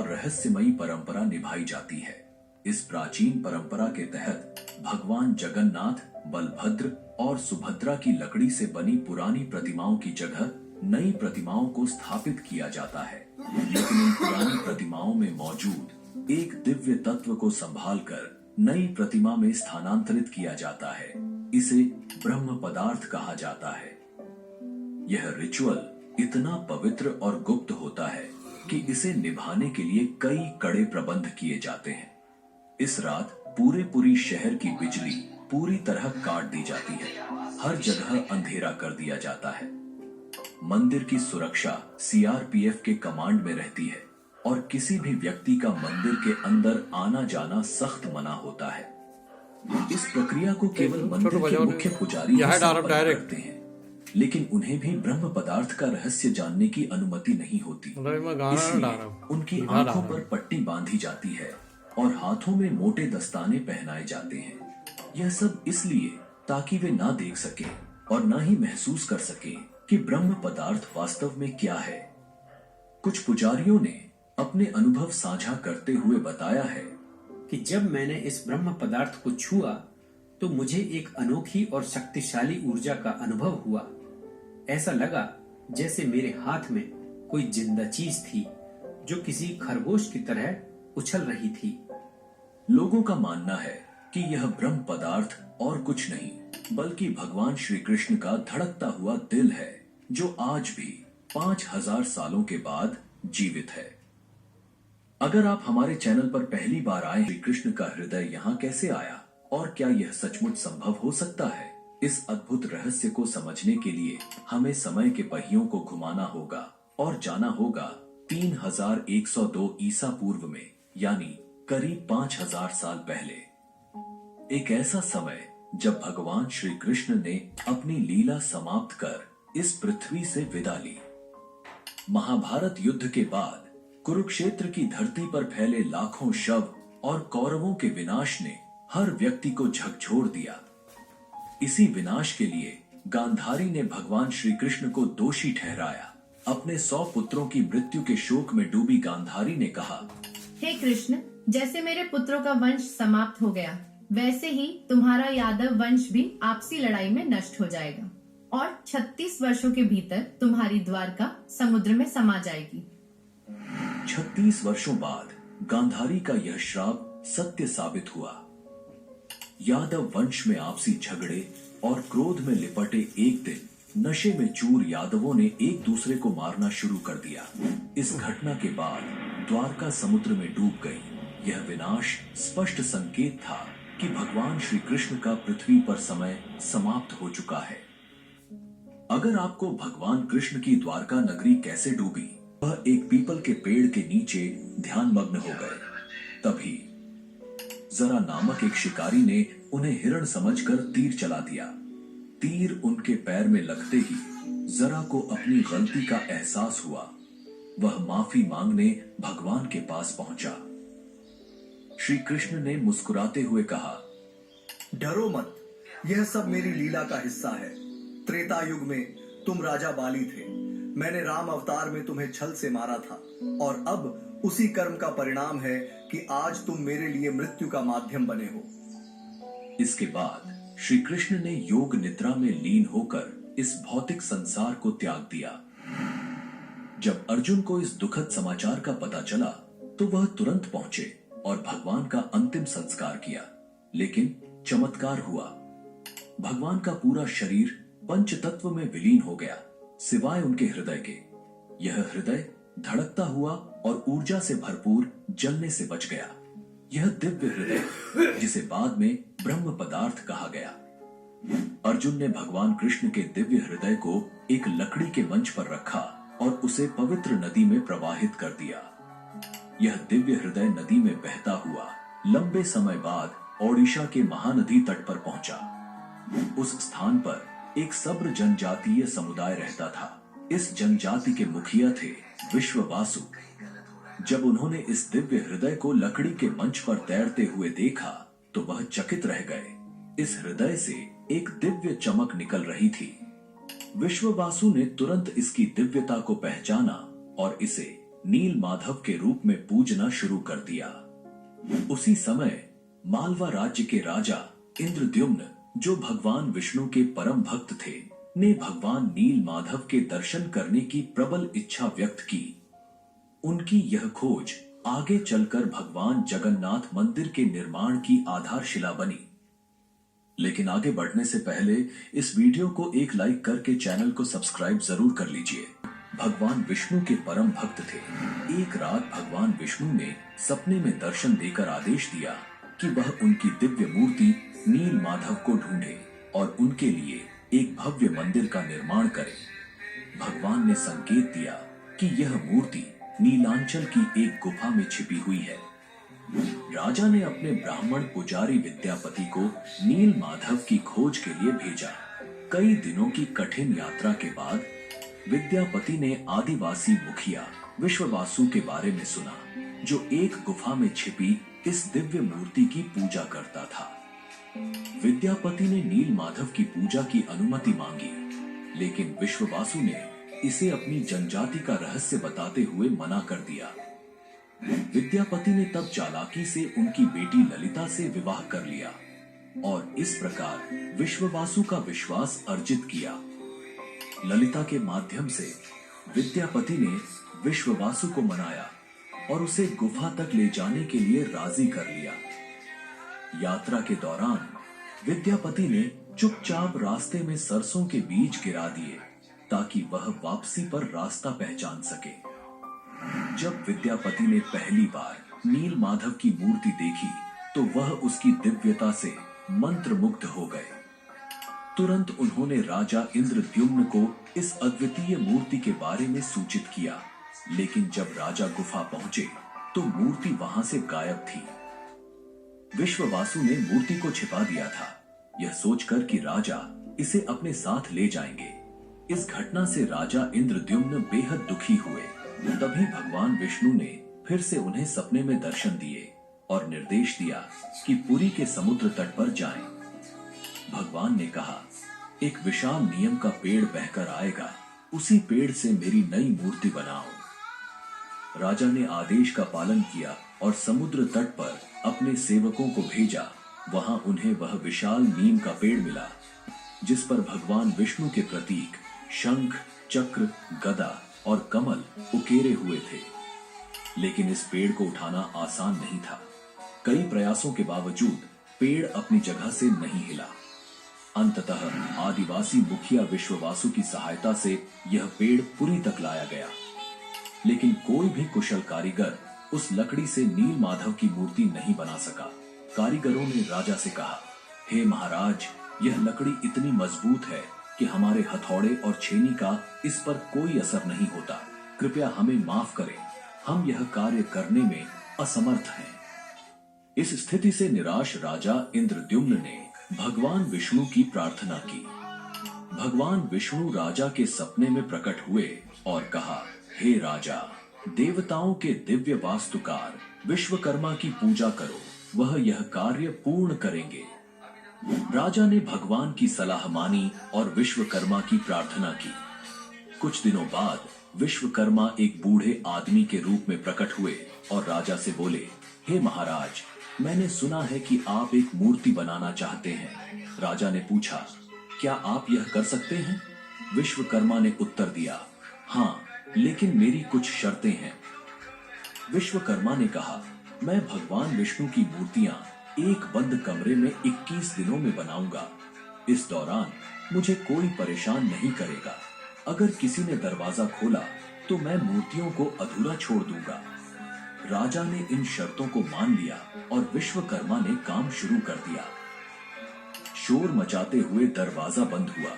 और रहस्यमयी परंपरा निभाई जाती है। इस प्राचीन परंपरा के तहत भगवान जगन्नाथ, बलभद्र और सुभद्रा की लकड़ी से बनी पुरानी प्रतिमाओं की जगह नई प्रतिमाओं को स्थापित किया जाता है। लेकिन इन पुरानी प्रतिमाओं में मौजूद एक दिव्य तत्व को संभालकर नई प्रतिमा में स्थानांतरित किया जाता है। इसे ब्रह्म पदार्थ कहा जाता है। यह रिचुअल इतना पवित्र और गुप्त होता है कि इसे निभाने के लिए कई कड़े प्रबंध किए जाते हैं। इस रात पूरी शहर की बिजली पूरी तरह काट दी जाती है। हर जगह अंधेरा कर दिया जाता है। मंदिर की सुरक्षा सीआरपीएफ के कमांड में रहती है और किसी भी व्यक्ति का मंदिर के अंदर आना जाना सख्त मना होता है। इस प्रक्रिया को केवल मंदिर के मुख्य पुजारी करते हैं, लेकिन उन्हें भी ब्रह्म पदार्थ का रहस्य जानने की अनुमति नहीं होती। इसलिए उनकी आंखों पर पट्टी बांधी जाती है और हाथों में मोटे दस्ताने पहनाए जाते हैं। यह सब इसलिए ताकि वे ना देख सके और ना ही महसूस कर सके कि ब्रह्म पदार्थ वास्तव में क्या है। कुछ पुजारियों ने अपने अनुभव साझा करते हुए बताया है कि जब मैंने इस ब्रह्म पदार्थ को छुआ तो मुझे एक अनोखी और शक्तिशाली ऊर्जा का अनुभव हुआ। ऐसा लगा जैसे मेरे हाथ में कोई जिंदा चीज थी जो किसी खरगोश की तरह उछल रही थी। लोगों का मानना है कि यह ब्रह्म पदार्थ और कुछ नहीं बल्कि भगवान श्री कृष्ण का धड़कता हुआ दिल है, जो आज भी 5000 सालों के बाद जीवित है। अगर आप हमारे चैनल पर पहली बार आए, श्री कृष्ण का हृदय यहाँ कैसे आया और क्या यह सचमुच संभव हो सकता है? इस अद्भुत रहस्य को समझने के लिए हमें समय के पहियों को घुमाना होगा और जाना होगा 3102 ईसा पूर्व में, यानी करीब 5000 साल पहले। एक ऐसा समय जब भगवान श्री कृष्ण ने अपनी लीला समाप्त कर इस पृथ्वी से विदा ली। महाभारत युद्ध के बाद कुरुक्षेत्र की धरती पर फैले लाखों शव और कौरवों के विनाश ने हर व्यक्ति को झकझोर दिया। इसी विनाश के लिए गांधारी ने भगवान श्री कृष्ण को दोषी ठहराया। अपने 100 पुत्रों की मृत्यु के शोक में डूबी गांधारी ने कहा, हे कृष्ण, जैसे मेरे पुत्रों का वंश समाप्त हो गया, वैसे ही तुम्हारा यादव वंश भी आपसी लड़ाई में नष्ट हो जाएगा और 36 वर्षों के भीतर तुम्हारी द्वारका समुद्र में समा जाएगी। 36 वर्षों बाद गांधारी का यह श्राप सत्य साबित हुआ। यादव वंश में आपसी झगड़े और क्रोध में लिपटे एक दिन नशे में चूर यादवों ने एक दूसरे को मारना शुरू कर दिया। इस घटना के बाद द्वारका समुद्र में डूब गई। यह विनाश स्पष्ट संकेत था कि भगवान श्री कृष्ण का पृथ्वी पर समय समाप्त हो चुका है। अगर आपको भगवान कृष्ण की द्वारका नगरी कैसे डूबी, वह एक पीपल के पेड़ के नीचे ध्यानमग्न हो गए। तभी जरा नामक एक शिकारी ने उन्हें हिरण समझकर तीर चला दिया। तीर उनके पैर में लगते ही जरा को अपनी गलती का एहसास हुआ। वह माफी मांगने भगवान के पास पहुंचा। श्री कृष्ण ने मुस्कुराते हुए कहा, डरो मत, यह सब मेरी लीला का हिस्सा है। त्रेता युग में तुम राजा बाली थे। मैंने राम अवतार में तुम्हें छल से मारा था और अब उसी कर्म का परिणाम है कि आज तुम मेरे लिए मृत्यु का माध्यम बने हो। इसके बाद श्री कृष्ण ने योग निद्रा में लीन होकर इस भौतिक संसार को त्याग दिया। जब अर्जुन को इस दुखद समाचार का पता चला तो वह तुरंत पहुंचे और भगवान का अंतिम संस्कार किया। लेकिन चमत्कार हुआ। भगवान का पूरा शरीर पंच तत्व में विलीन हो गया, सिवाय उनके हृदय के। यह हृदय धड़कता हुआ और ऊर्जा से भरपूर जलने से बच गया। यह दिव्य हृदय, जिसे बाद में ब्रह्म पदार्थ कहा गया। अर्जुन ने भगवान कृष्ण के दिव्य हृदय को एक लकड़ी के मंच पर रखा और उसे पवित्र नदी में प्रवाहित कर दिया। यह दिव्य हृदय नदी में बहता हुआ लंबे समय बाद ओडिशा के महानदी तट पर पहुंचा। उस स्थान पर एक सब्र जनजातीय समुदाय रहता था। इस जनजाति के मुखिया थे विश्ववासु। जब उन्होंने इस दिव्य हृदय को लकड़ी के मंच पर तैरते हुए देखा तो वह चकित रह गए। इस हृदय से एक दिव्य चमक निकल रही थी। विश्ववासु ने तुरंत इसकी दिव्यता को पहचाना और इसे नील माधव के रूप में पूजना शुरू कर दिया। उसी समय मालवा राज्य के राजा इंद्रद्युम्न, जो भगवान विष्णु के परम भक्त थे, ने भगवान नील माधव के दर्शन करने की प्रबल इच्छा व्यक्त की। उनकी यह खोज आगे चलकर भगवान जगन्नाथ मंदिर के निर्माण की आधारशिला बनी। लेकिन आगे बढ़ने से पहले इस वीडियो को एक लाइक करके चैनल को सब्सक्राइब जरूर कर लीजिए। भगवान विष्णु के परम भक्त थे। एक रात भगवान विष्णु ने सपने में दर्शन देकर आदेश दिया कि वह उनकी दिव्य मूर्ति नील माधव को ढूंढे और उनके लिए एक भव्य मंदिर का निर्माण करे। भगवान ने संकेत दिया कि यह मूर्ति नीलांचल की एक गुफा में छिपी हुई है। राजा ने अपने ब्राह्मण पुजारी विद्यापति को नील माधव की खोज के लिए भेजा। कई दिनों की कठिन यात्रा के बाद विद्यापति ने आदिवासी मुखिया विश्ववासु के बारे में सुना, जो एक गुफा में छिपी इस दिव्य मूर्ति की पूजा करता था। विद्यापति ने नील माधव की पूजा की अनुमति मांगी, लेकिन विश्ववासु ने इसे अपनी जनजाति का रहस्य बताते हुए मना कर दिया। विद्यापति ने तब चालाकी से उनकी बेटी ललिता से विवाह कर लिया और इस प्रकार विश्ववासु का विश्वास अर्जित किया। ललिता के माध्यम से विद्यापति ने विश्ववासु को मनाया और उसे गुफा तक ले जाने के लिए राजी कर लिया। यात्रा के दौरान विद्यापति ने चुपचाप रास्ते में सरसों के बीज गिरा दिए ताकि वह वापसी पर रास्ता पहचान सके। जब विद्यापति ने पहली बार नील माधव की मूर्ति देखी तो वह उसकी दिव्यता से मंत्रमुग्ध हो गए। तुरंत उन्होंने राजा इंद्रद्युम्न को इस अद्वितीय मूर्ति के बारे में सूचित किया, लेकिन जब राजा गुफा पहुंचे तो मूर्ति वहां से गायब थी। विश्ववासु ने मूर्ति को छिपा दिया था, यह सोचकर कि राजा इसे अपने साथ ले जाएंगे। इस घटना से राजा इंद्रद्युम्न बेहद दुखी हुए। तभी भगवान विष्णु ने फिर से उन्हें सपने में दर्शन दिए और निर्देश दिया कि पुरी के समुद्र तट पर जाएं। भगवान ने कहा, एक विशाल नीम का पेड़ बहकर आएगा, उसी पेड़ से मेरी नई मूर्ति बनाओ। राजा ने आदेश का पालन किया और समुद्र तट पर अपने सेवकों को भेजा। वहां उन्हें वह विशाल नीम का पेड़ मिला, जिस पर भगवान विष्णु के प्रतीक शंख, चक्र, गदा और कमल उकेरे हुए थे। लेकिन इस पेड़ को उठाना आसान नहीं था। कई प्रयासों के बावजूद पेड़ अपनी जगह से नहीं हिला। अंततः आदिवासी मुखिया विश्ववासु की सहायता से यह पेड़ पुरी तक लाया गया, लेकिन कोई भी कुशल कारीगर उस लकड़ी से नील माधव की मूर्ति नहीं बना सका। कारीगरों ने राजा से कहा, हे महाराज, यह लकड़ी इतनी मजबूत है कि हमारे हथौड़े और छेनी का इस पर कोई असर नहीं होता। कृपया हमें माफ करें, हम यह कार्य करने में असमर्थ हैं। इस स्थिति से निराश राजा इंद्रद्युम्न ने भगवान विष्णु की प्रार्थना की। भगवान विष्णु राजा के सपने में प्रकट हुए और कहा, हे राजा, देवताओं के दिव्य वास्तुकार विश्वकर्मा की पूजा करो, वह यह कार्य पूर्ण करेंगे। राजा ने भगवान की सलाह मानी और विश्वकर्मा की प्रार्थना की। कुछ दिनों बाद विश्वकर्मा एक बूढ़े आदमी के रूप में प्रकट हुए और राजा से बोले, हे महाराज, मैंने सुना है कि आप एक मूर्ति बनाना चाहते हैं। राजा ने पूछा, क्या आप यह कर सकते हैं? विश्वकर्मा ने उत्तर दिया, हाँ, लेकिन मेरी कुछ शर्तें हैं। विश्वकर्मा ने कहा, मैं भगवान विष्णु की मूर्तियां एक बंद कमरे में 21 दिनों में बनाऊंगा। इस दौरान मुझे कोई परेशान नहीं करेगा। अगर किसी ने दरवाजा खोला तो मैं मूर्तियों को अधूरा छोड़ दूंगा। राजा ने इन शर्तों को मान लिया और विश्वकर्मा ने काम शुरू कर दिया। शोर मचाते हुए दरवाजा बंद हुआ।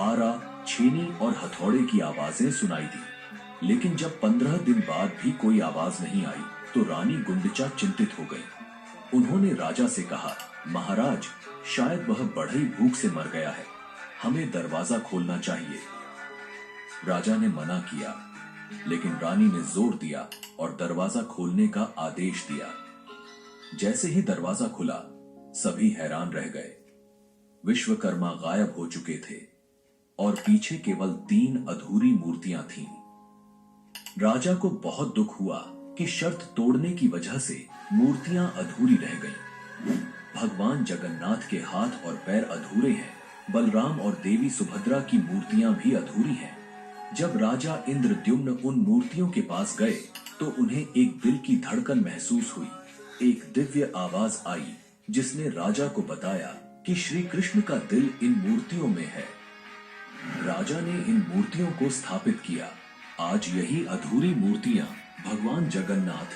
आरा, छेनी और हथौड़े की आवाजें सुनाई दी, लेकिन जब 15 दिन बाद भी कोई आवाज नहीं आई तो रानी गुंडचा चिंतित हो गई। उन्होंने राजा से कहा, महाराज, शायद वह बढ़ई भूख से मर गया है, हमें दरवाजा खोलना चाहिए। राजा ने मना किया, लेकिन रानी ने जोर दिया और दरवाजा खोलने का आदेश दिया। जैसे ही दरवाजा खुला, सभी हैरान रह गए। विश्वकर्मा गायब हो चुके थे और पीछे केवल 3 अधूरी मूर्तियां थीं। राजा को बहुत दुख हुआ कि शर्त तोड़ने की वजह से मूर्तियां अधूरी रह गईं। भगवान जगन्नाथ के हाथ और पैर अधूरे हैं, बलराम और देवी सुभद्रा की मूर्तियां भी अधूरी हैं। जब राजा इंद्रद्युम्न उन मूर्तियों के पास गए तो उन्हें एक दिल की धड़कन महसूस हुई। एक दिव्य आवाज आई जिसने राजा को बताया कि श्री कृष्ण का दिल इन मूर्तियों में है। राजा ने इन मूर्तियों को स्थापित किया। आज यही अधूरी मूर्तियां भगवान जगन्नाथ